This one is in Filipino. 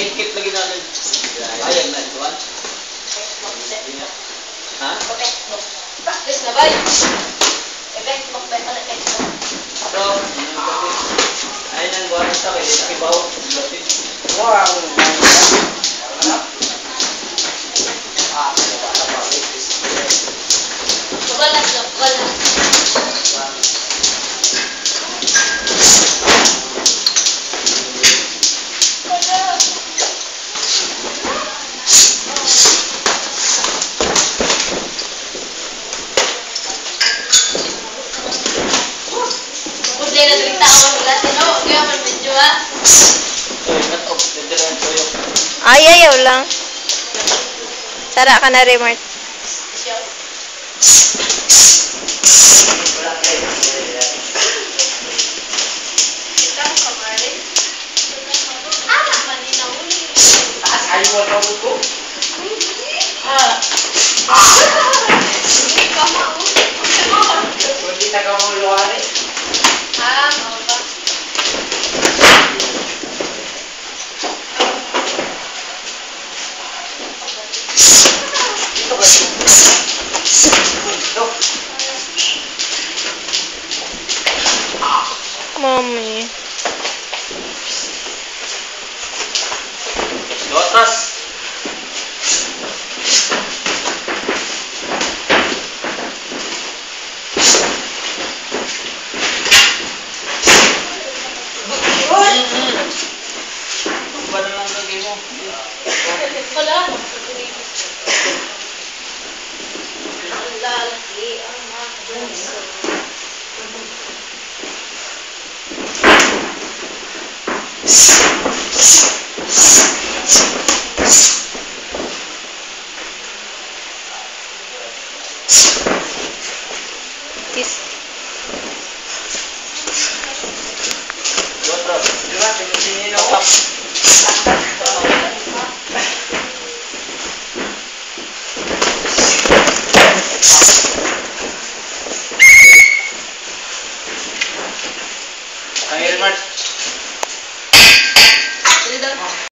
Hit-hit lagi natin. Ayan na, ituan. Ha? Practice na ba yun? Facebook ba pala Facebook? So, ayun ang buwan sa kayo. Nakibaw. Wow. Balas na, balas. Budlay na tuwing tao ang klase, no? Kaya man medyo, ha? Ay, ayaw lang. Tara ka na, Remart. Ayaw mo na ko? Hindi na ka mong luwari. Oo ba? Ito ba? Ito. Mami. Atras. Ano lang lagay mo? Wala. Ang lalaki, ang mga bunso. Kiss.